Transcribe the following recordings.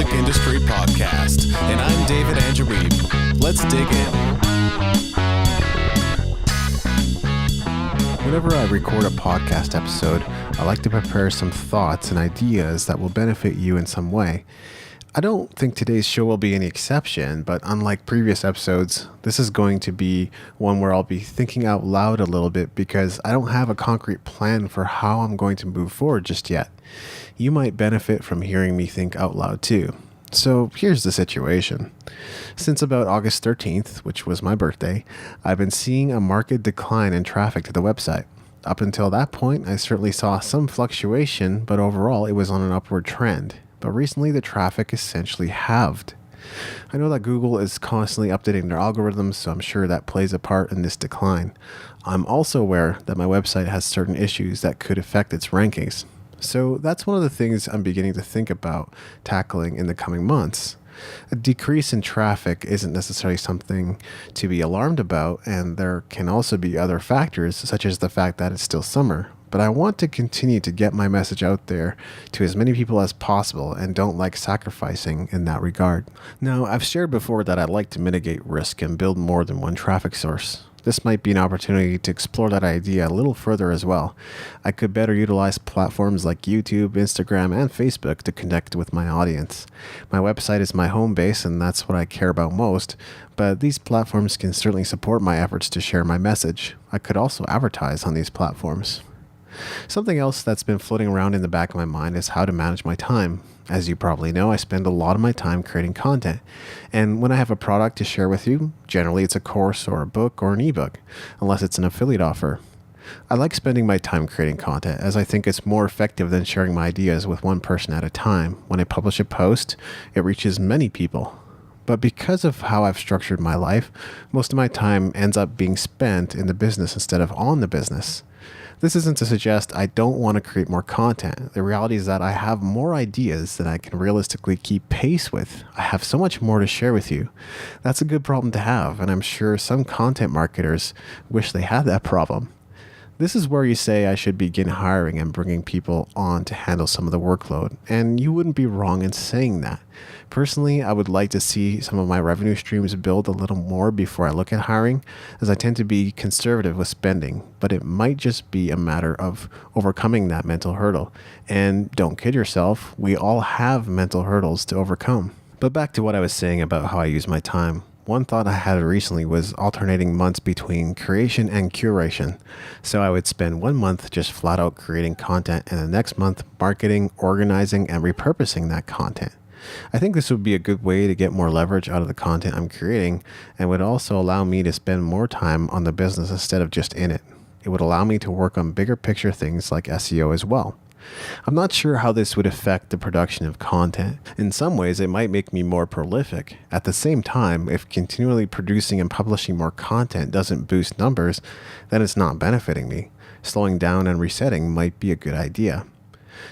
tech industry podcast, and I'm David Andreweeb. Let's dig in. Whenever I record a podcast episode, I like to prepare some thoughts and ideas that will benefit you in some way. I don't think today's show will be any exception, but unlike previous episodes, this is going to be one where I'll be thinking out loud a little bit because I don't have a concrete plan for how I'm going to move forward just yet. You might benefit from hearing me think out loud too. So here's the situation. Since about August 13th, which was my birthday, I've been seeing a marked decline in traffic to the website. Up until that point, I certainly saw some fluctuation, but overall it was on an upward trend. But recently the traffic essentially halved. I know that Google is constantly updating their algorithms, so I'm sure that plays a part in this decline. I'm also aware that my website has certain issues that could affect its rankings. So that's one of the things I'm beginning to think about tackling in the coming months. A decrease in traffic isn't necessarily something to be alarmed about, and there can also be other factors, such as the fact that it's still summer. But I want to continue to get my message out there to as many people as possible and don't like sacrificing in that regard. Now, I've shared before that I like to mitigate risk and build more than one traffic source. This might be an opportunity to explore that idea a little further as well. I could better utilize platforms like YouTube, Instagram, and Facebook to connect with my audience. My website is my home base, and that's what I care about most, but these platforms can certainly support my efforts to share my message. I could also advertise on these platforms. Something else that's been floating around in the back of my mind is how to manage my time. As you probably know, I spend a lot of my time creating content. And when I have a product to share with you, generally it's a course or a book or an ebook, unless it's an affiliate offer. I like spending my time creating content as I think it's more effective than sharing my ideas with one person at a time. When I publish a post, it reaches many people. But because of how I've structured my life, most of my time ends up being spent in the business instead of on the business. This isn't to suggest I don't want to create more content. The reality is that I have more ideas than I can realistically keep pace with. I have so much more to share with you. That's a good problem to have, and I'm sure some content marketers wish they had that problem. This is where you say I should begin hiring and bringing people on to handle some of the workload, and you wouldn't be wrong in saying that. Personally, I would like to see some of my revenue streams build a little more before I look at hiring, as I tend to be conservative with spending, but it might just be a matter of overcoming that mental hurdle. And don't kid yourself, we all have mental hurdles to overcome. But back to what I was saying about how I use my time. One thought I had recently was alternating months between creation and curation. So I would spend 1 month just flat out creating content and the next month marketing, organizing, and repurposing that content. I think this would be a good way to get more leverage out of the content I'm creating and would also allow me to spend more time on the business instead of just in it. It would allow me to work on bigger picture things like SEO as well. I'm not sure how this would affect the production of content. In some ways, it might make me more prolific. At the same time, if continually producing and publishing more content doesn't boost numbers, then it's not benefiting me. Slowing down and resetting might be a good idea.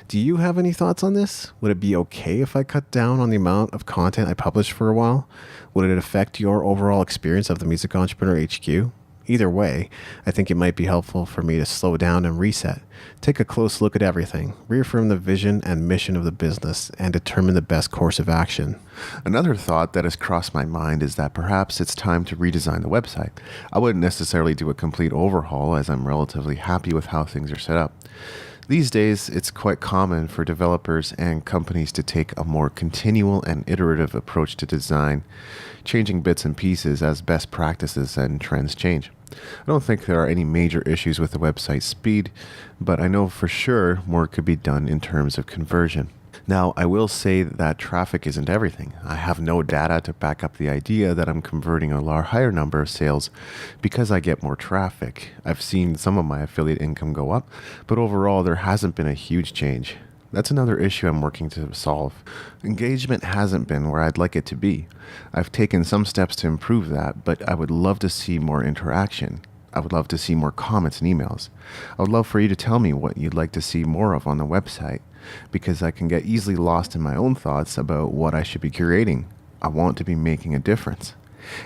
Do you have any thoughts on this? Would it be okay if I cut down on the amount of content I publish for a while? Would it affect your overall experience of the Music Entrepreneur HQ? Either way, I think it might be helpful for me to slow down and reset, take a close look at everything, reaffirm the vision and mission of the business, and determine the best course of action. Another thought that has crossed my mind is that perhaps it's time to redesign the website. I wouldn't necessarily do a complete overhaul as I'm relatively happy with how things are set up. These days, it's quite common for developers and companies to take a more continual and iterative approach to design, changing bits and pieces as best practices and trends change. I don't think there are any major issues with the website's speed, but I know for sure more could be done in terms of conversion. Now, I will say that traffic isn't everything. I have no data to back up the idea that I'm converting a higher number of sales because I get more traffic. I've seen some of my affiliate income go up, but overall there hasn't been a huge change. That's another issue I'm working to solve. Engagement hasn't been where I'd like it to be. I've taken some steps to improve that, but I would love to see more interaction. I would love to see more comments and emails. I would love for you to tell me what you'd like to see more of on the website, because I can get easily lost in my own thoughts about what I should be curating. I want to be making a difference.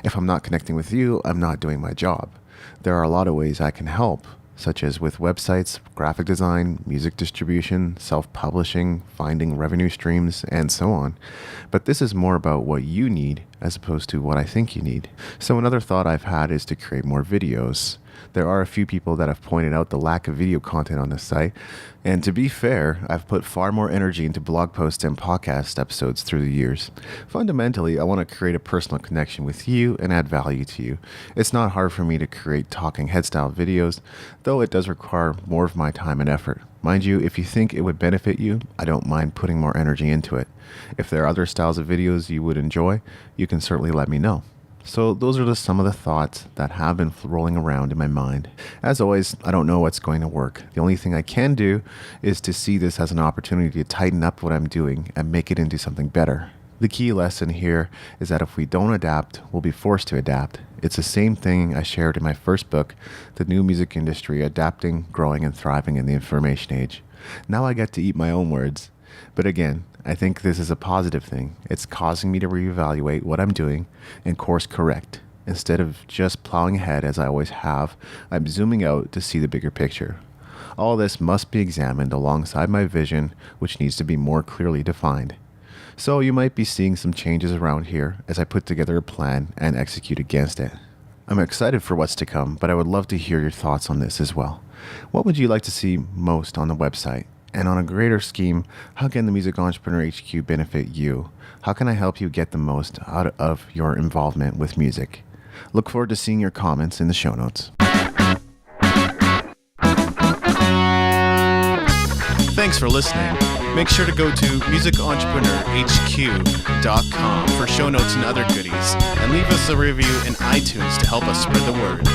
If I'm not connecting with you, I'm not doing my job. There are a lot of ways I can help. such as with websites, graphic design, music distribution, self-publishing, finding revenue streams, and so on. But this is more about what you need as opposed to what I think you need. So another thought I've had is to create more videos. There are a few people that have pointed out the lack of video content on the site, and to be fair, I've put far more energy into blog posts and podcast episodes through the years. Fundamentally, I want to create a personal connection with you and add value to you. It's not hard for me to create talking head style videos, though it does require more of my time and effort. Mind you, if you think it would benefit you, I don't mind putting more energy into it. If there are other styles of videos you would enjoy, you can certainly let me know. So those are just some of the thoughts that have been rolling around in my mind. As always, I don't know what's going to work. The only thing I can do is to see this as an opportunity to tighten up what I'm doing and make it into something better. The key lesson here is that if we don't adapt, we'll be forced to adapt. It's the same thing I shared in my first book, The New Music Industry, Adapting, Growing, and Thriving in the Information Age. Now I get to eat my own words. But again, I think this is a positive thing. It's causing me to reevaluate what I'm doing and course correct. Instead of just plowing ahead as I always have, I'm zooming out to see the bigger picture. All this must be examined alongside my vision, which needs to be more clearly defined. So you might be seeing some changes around here as I put together a plan and execute against it. I'm excited for what's to come, but I would love to hear your thoughts on this as well. What would you like to see most on the website? And on a greater scheme, how can the Music Entrepreneur HQ benefit you? How can I help you get the most out of your involvement with music? Look forward to seeing your comments in the show notes. Thanks for listening. Make sure to go to musicentrepreneurhq.com for show notes and other goodies, and leave us a review in iTunes to help us spread the word.